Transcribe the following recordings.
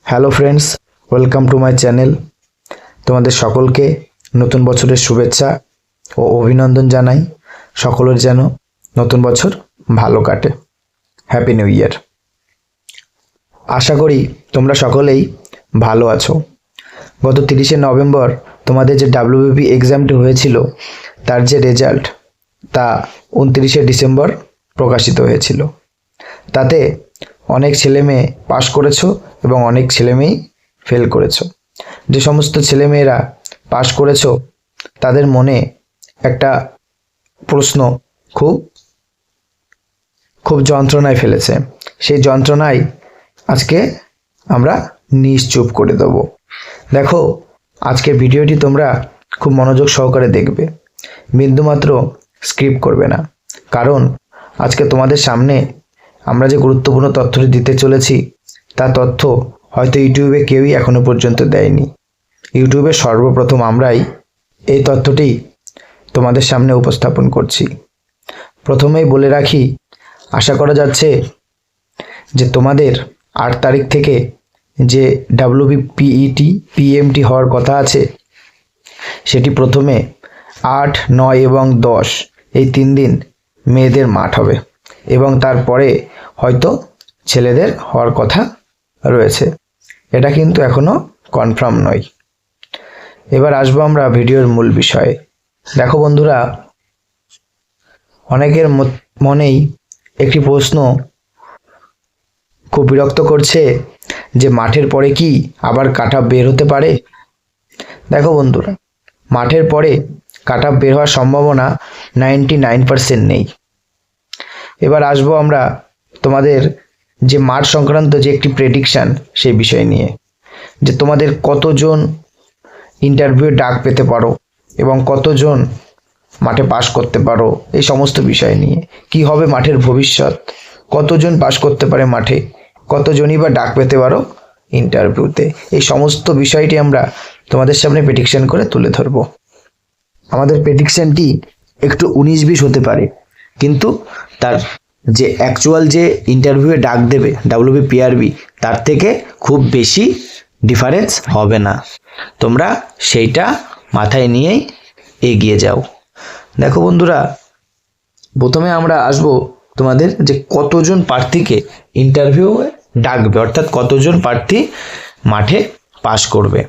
Hello friends, welcome to my channel. তোমাদের সকলকে নতুন বছরের শুভেচ্ছা ও অভিনন্দন জানাই। সকলের যেন নতুন বছর ভালো কাটে। Happy new year. আশা করি তোমরা সকলেই ভালো আছো। গত 30শে নভেম্বর তোমাদের যে WBP এক্সামটি হয়েছিল তার যে রেজাল্ট তা 29শে ডিসেম্বর প্রকাশিত হয়েছিল। তাতে অনেক ছেলে মেয়ে পাশ করেছো এবং অনেক ছেলে মেয়েই ফেল করেছো। যে সমস্ত ছেলেমেয়েরা পাশ করেছো তাদের মনে একটা প্রশ্ন খুব যন্ত্রণায় ফেলেছে। সেই যন্ত্রণায় আজকে আমরা নিশ্চুপ করে দেব। দেখো, আজকের ভিডিওটি তোমরা খুব মনোযোগ সহকারে দেখবে, বিন্দুমাত্র স্কিপ করবে না, কারণ আজকে তোমাদের সামনে আমরা যে গুরুত্বপূর্ণ তথ্যটি দিতে চলেছি তা তথ্য হয়তো ইউটিউবে কেউই এখনো পর্যন্ত দেয়নি। ইউটিউবে সর্বপ্রথম আমরাই এই তথ্যটি তোমাদের সামনে উপস্থাপন করছি। প্রথমেই বলে রাখি, আশা করা যাচ্ছে যে তোমাদের 8 তারিখ থেকে যে WBPET PMT হওয়ার কথা আছে সেটি প্রথমে 8, 9 এবং 10 এই 3 দিন মেয়েদের মাঠ হবে এবং তারপরে হয়তো ছেলেদের হওয়ার কথা রয়েছে। এটা কিন্তু এখনো কনফার্ম নয়। এবার আসবো আমরা ভিডিওর মূল বিষয়ে। দেখো বন্ধুরা, অনেকের মনেই একটি প্রশ্ন খুব বিরক্ত করছে যে মাঠের পরে কি আবার কাট অফ বের হতে পারে। দেখো বন্ধুরা, মাঠের পরে কাট অফ বের হওয়ার সম্ভাবনা 99% নেই। এবার আসবো আমরা তোমাদের যে মাঠ সংক্রান্ত যে একটি প্রেডিকশান সেই বিষয় নিয়ে, যে তোমাদের কতজন ইন্টারভিউ ডাক পেতে পারো এবং কতজন মাঠে পাস করতে পারো, এই সমস্ত বিষয় নিয়ে। কি হবে মাঠের ভবিষ্যৎ, কতজন পাস করতে পারে মাঠে, কতজনই বা ডাক পেতে পারো ইন্টারভিউতে, এই সমস্ত বিষয়টি আমরা তোমাদের সামনে প্রেডিকশান করে তুলে ধরবো। আমাদের প্রেডিকশানটি একটু 19-20 হতে পারে, কিন্তু তার যে অ্যাকচুয়াল যে ইন্টারভিউয়ে ডাক দেবে WBPRB তার থেকে খুব বেশি ডিফারেন্স হবে না। তোমরা সেইটা মাথায় নিয়েই এগিয়ে যাও। দেখো বন্ধুরা, প্রথমে আমরা আসব তোমাদের যে কতজন প্রার্থীকে ইন্টারভিউ ডাকবে, অর্থাৎ কতজন প্রার্থী মাঠে পাস করবে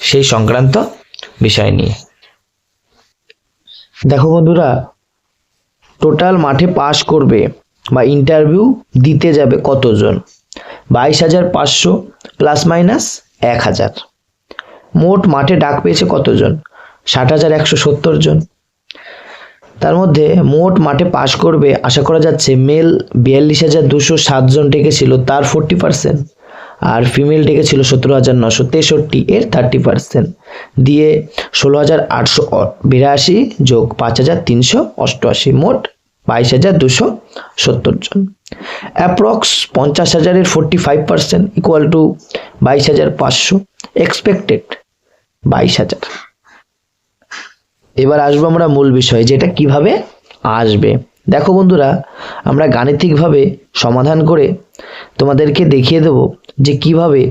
সেই সংক্রান্ত বিষয় নিয়ে। দেখো বন্ধুরা, টোটাল মাঠে পাস করবে বা ইন্টারভিউ দিতে যাবে কতজন, 22,500 প্লাস মাইনাস 1,000। মোট মাঠে ডাক পেয়েছে কতজন, 60,170 জন। তার মধ্যে মোট মাঠে পাস করবে আশা করা যাচ্ছে মেল 42,207 জন ডেকেছিল, তার 40%, আর ফিমেল ডেকেছিল 17,963, এর 30% দিয়ে 16,882 যোগ 5,388, মোট 22,270 জন। অ্যাপ্রক্স 50,000-এর 45% ইকুয়াল টু 22,500, এক্সপেক্টেড 22,000। এবার আসবো আমরা মূল বিষয়ে, যেটা কিভাবে আসবে। দেখো বন্ধুরা, আমরা গাণিতিকভাবে সমাধান করে তোমাদেরকে দেখিয়ে দেব যে কিভাবে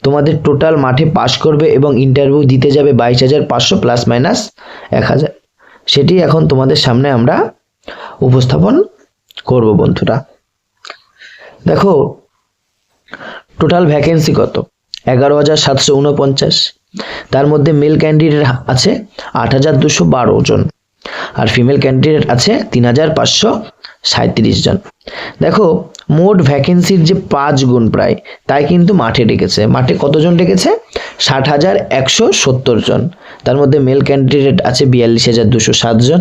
তোমাদের টোটাল মাঠে পাস করবে এবং ইন্টারভিউ দিতে যাবে 22,500 প্লাস মাইনাস 1,000। সেটি এখন তোমাদের সামনে আমরা উপস্থাপন করব বন্ধুরা। দেখো, টোটাল ভ্যাকেন্সি কত, 11,749। তার মধ্যে মেল ক্যান্ডিডেট আছে 8,212 জন আর ফিমেল ক্যান্ডিডেট আছে 3,537 জন। দেখো, মোট ভ্যাকেন্সির যে 5 গুণ প্রায় তাই কিন্তু মাঠে ডেকেছে। মাঠে কতজন ডেকেছে, 60,170 জন। তার মধ্যে মেল ক্যান্ডিডেট আছে 42,207 জন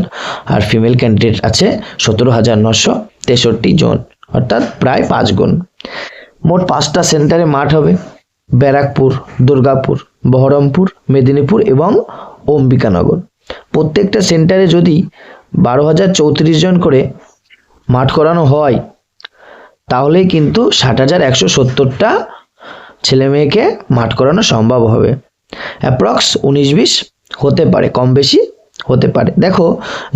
আর ফিমেল ক্যান্ডিডেট আছে 17,963 জন, অর্থাৎ প্রায় 5 গুণ। মোট 5টা সেন্টারে মাঠ হবে, ব্যারাকপুর, দুর্গাপুর, বহরমপুর, মেদিনীপুর এবং অম্বিকানগর। প্রত্যেকটা সেন্টারে যদি 12,034 জন করে মাঠ করানো হয় তাহলেই কিন্তু 60,170টা ছেলে মেয়েকে মাঠ করানো সম্ভব হবে। অ্যাপ্রক্স 19-20 হতে পারে, কম বেশি হতে পারে। দেখো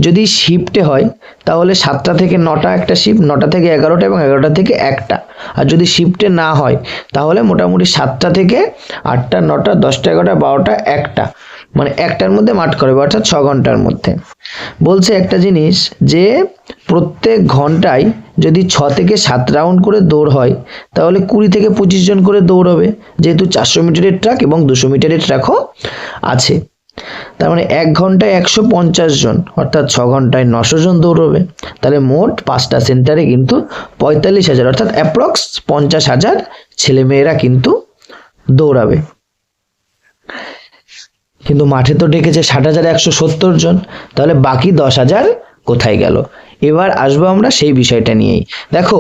যদি শিফটে হয় তাহলে 7টা থেকে 9টা একটা শিফট, 9টা থেকে 11টা এবং 11টা থেকে 1টা। আর যদি শিফটে না হয় তাহলে মোটামুটি 7টা থেকে 8টা, 9টা, 10টা, 11টা, 12টা, 1টা, মানে 1টার মধ্যে মাঠ করবে, অর্থাৎ 6 ঘন্টার মধ্যে। বলছে একটা জিনিস যে প্রত্যেক ঘন্টায় যদি 6 থেকে 7 রাউন্ড করে দৌড় হয় তাহলে 20 থেকে 25 জন করে দৌড়বে, যেহেতু 400 মিটারের ট্র্যাক এবং 200 মিটারের ট্র্যাকও আছে। তার মানে 1 ঘন্টায় 150 জন, অর্থাৎ 6 ঘন্টায় 900 জন দৌড়বে। তাহলে মোট 5টা সেন্টারে কিন্তু 45,000 অর্থাৎ অ্যাপ্রক্স 50,000 ছেলেমেয়েরা কিন্তু দৌড়াবে। কিন্তু মাঠে তো ডেকেছে 60,170 জন, তাহলে বাকি 10,000 কোথায় গেল? এবার আসবো আমরা সেই বিষয়টা নিয়েই। দেখো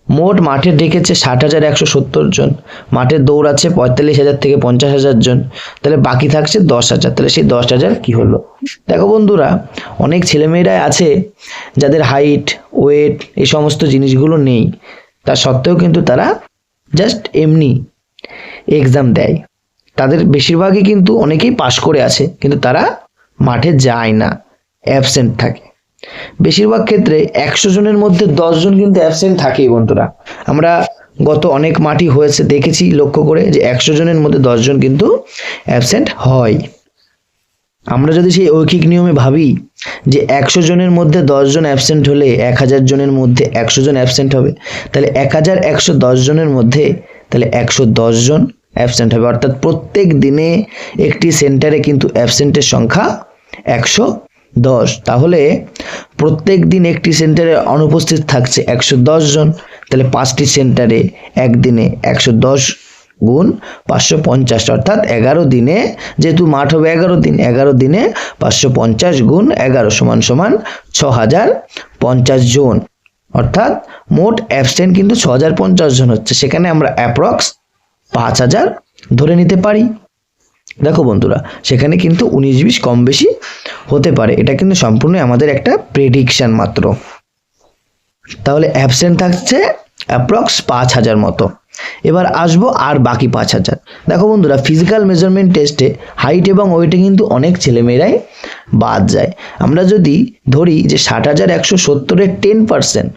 মোট মাঠে ডেকেছে 60,170 জন, মাঠে দৌড়াচ্ছে 45,000 থেকে 50,000 জন, তাহলে বাকি থাকছে 10,000। তাহলে সেই 10,000 কি হলো? দেখো বন্ধুরা, অনেক ছেলেমেয়েরাই আছে যাদের হাইট, ওয়েট এই সমস্ত জিনিসগুলো নেই, তা সত্ত্বেও কিন্তু তারা জাস্ট এমনি এক্সাম দেয়। তাদের বেশিরভাগই কিন্তু অনেকেই পাশ করে আছে, কিন্তু তারা মাঠে যায় না, অ্যাবসেন্ট থাকে। বেশিরভাগ ক্ষেত্রে 100 জনের মধ্যে 10 জন কিন্তু অ্যাবসেন্ট থাকেই বন্ধুরা। আমরা গত অনেক মাঠই হয়েছে দেখেছি লক্ষ্য করে যে 100 জনের মধ্যে 10 জন কিন্তু অ্যাবসেন্ট হয়। আমরা যদি সেই ঐকিক নিয়মে ভাবি যে 100 জনের মধ্যে 10 জন অ্যাবসেন্ট হলে 1000 জনের মধ্যে 100 জন অ্যাবসেন্ট হবে, তাহলে 1110 জনের মধ্যে তাহলে 110 জন অ্যাবসেন্ট হবে, অর্থাৎ প্রত্যেক দিনে একটি সেন্টারে কিন্তু অ্যাবসেন্টের সংখ্যা 110। তাহলে প্রত্যেক দিন একটি সেন্টারে অনুপস্থিত থাকছে 110 জন, তাহলে 5টি সেন্টারে একদিনে 110 গুণ 550, অর্থাৎ 11 দিনে, যেহেতু মাঠ হবে 11 দিন, 11 দিনে 550 গুণ 11 সমান সমান 6,050 জন, অর্থাৎ মোট অ্যাবসেন্ট কিন্তু 6,050 জন হচ্ছে। সেখানে আমরা অ্যাপ্রক্স 5,000 ধরে নিতে পারি। দেখো বন্ধুরা, সেখানে কিন্তু 19-20 কম বেশি হতে পারে, এটা কিন্তু সম্পূর্ণ আমাদের একটা প্রেডিকশন মাত্র। তাহলে অ্যাবসেন্ট থাকছে অ্যাপ্রক্স 5,000 মতো। এবার আসবো আর বাকি 5,000। দেখো বন্ধুরা, ফিজিক্যাল মেজারমেন্ট টেস্টে হাইট এবং ওয়েটে কিন্তু অনেক ছেলেমেয়েরাই বাদ যায়। আমরা যদি ধরি যে 60,170-এর 10%,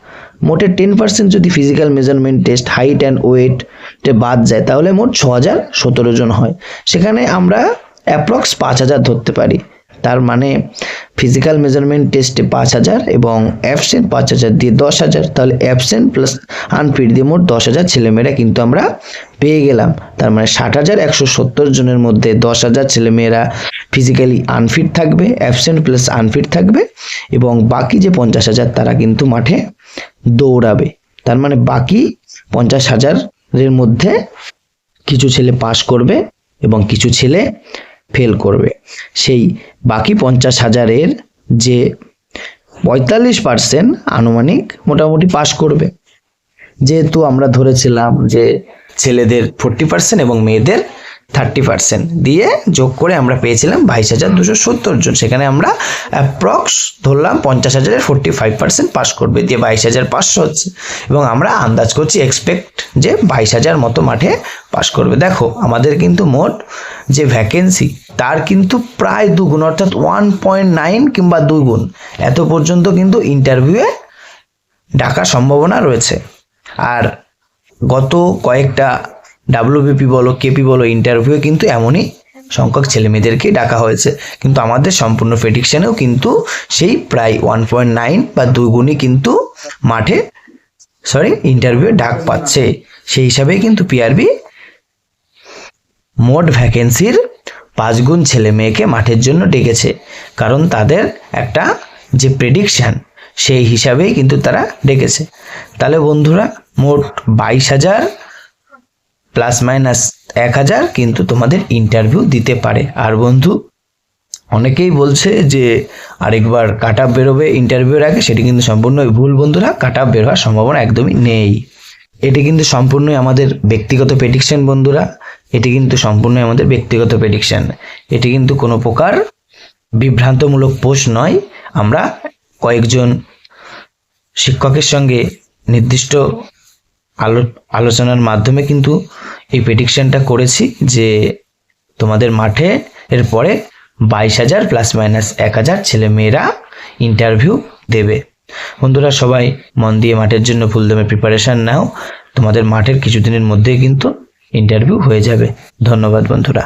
মোটে 10% যদি physical measurement test height and ওয়েটে বাদ যায় তাহলে মোট 6,017 জন হয়। সেখানে আমরা অ্যাপ্রক্স 5,000 ধরতে পারি। তার মানে ফিজিক্যাল মেজারমেন্ট টেস্টে 5,000 এবং অ্যাবসেন্ট 5,000 দিয়ে 10,000, তাহলে অ্যাবসেন্ট প্লাস আনফিট দিয়ে মোট 10,000 ছেলেমেয়েরা কিন্তু আমরা পেয়ে গেলাম। তার মানে 60,170 জনের মধ্যে 10,000 ছেলেমেয়েরা ফিজিক্যালি আনফিট থাকবে, অ্যাবসেন্ট প্লাস আনফিট থাকবে, এবং বাকি যে 50,000 তারা কিন্তু মাঠে দৌড়াবে। তার মানে বাকি 50,000-এর মধ্যে কিছু ছেলে পাস করবে এবং কিছু ছেলে ফেল করবে। সেই বাকি 50,000-এর যে 45% আনুমানিক মোটামুটি পাস করবে, যেহেতু আমরা ধরেছিলাম যে ছেলেদের 40% এবং মেয়েদের 30% দিয়ে যোগ করে আমরা পেয়েছিলাম 22,270 জন। সেখানে আমরা অ্যাপ্রক্স ধরলাম 50,000-এর 45% পাস করবে, দিয়ে 22,500 হচ্ছে, এবং আমরা আন্দাজ করছি এক্সপেক্ট যে 22,000 মতো মাঠে পাস করবে। দেখো আমাদের কিন্তু মোট যে ভ্যাকেন্সি তার কিন্তু প্রায় 2 গুণ, অর্থাৎ 1.9 কিংবা 2 গুণ এত পর্যন্ত কিন্তু ইন্টারভিউয়ে ডাকার সম্ভাবনা রয়েছে। আর গত কয়েকটা ডাব্লিউবিপি বলো, কেপি বলো, ইন্টারভিউ কিন্তু এমনই সংখ্যক ছেলেমেয়েদেরকে ডাকা হয়েছে, কিন্তু আমাদের সম্পূর্ণ প্রেডিকশনেও কিন্তু সেই প্রায় 1.9 বা 2 গুণই কিন্তু মাঠে ইন্টারভিউ ডাক পাচ্ছে। সেই হিসাবে কিন্তু পিআরবি মোট ভ্যাকেন্সির 5 গুণ ছেলে মেয়েকে মাঠের জন্য ডেকেছে, কারণ তাদের একটা যে প্রেডিকশন সেই হিসাবেই কিন্তু তারা ডেকেছে। তাহলে বন্ধুরা মোট 22,000 প্লাস মাইনাস 1,000 কিন্তু তোমাদের ইন্টারভিউ দিতে পারে। আর বন্ধু অনেকেই বলছে যে আরেকবার কাট অফ বেরোবে ইন্টারভিউর আগে, সেটি কিন্তু সম্পূর্ণই ভুল বন্ধুরা। কাট অফ বের হওয়ার সম্ভাবনা একদমই নেই। এটি কিন্তু সম্পূর্ণই আমাদের ব্যক্তিগত প্রেডিকশন বন্ধুরা, এটি কিন্তু সম্পূর্ণই আমাদের ব্যক্তিগত প্রেডিকশন। এটি কিন্তু কোনো প্রকার বিভ্রান্তমূলক পোস্ট নয়। আমরা কয়েকজন শিক্ষকের সঙ্গে নির্দিষ্ট আলোচনার মাধ্যমে কিন্তু এই প্রেডিকশনটা করেছি যে তোমাদের মাঠে এর পরে 22,000 প্লাস মাইনাস 1,000 ছেলে মেয়েরা ইন্টারভিউ দেবে। বন্ধুরা সবাই মন দিয়ে মাঠের জন্য ফুলদমে প্রিপারেশন নাও, তোমাদের মাঠের কিছুদিনের মধ্যেই কিন্তু ইন্টারভিউ হয়ে যাবে। ধন্যবাদ বন্ধুরা।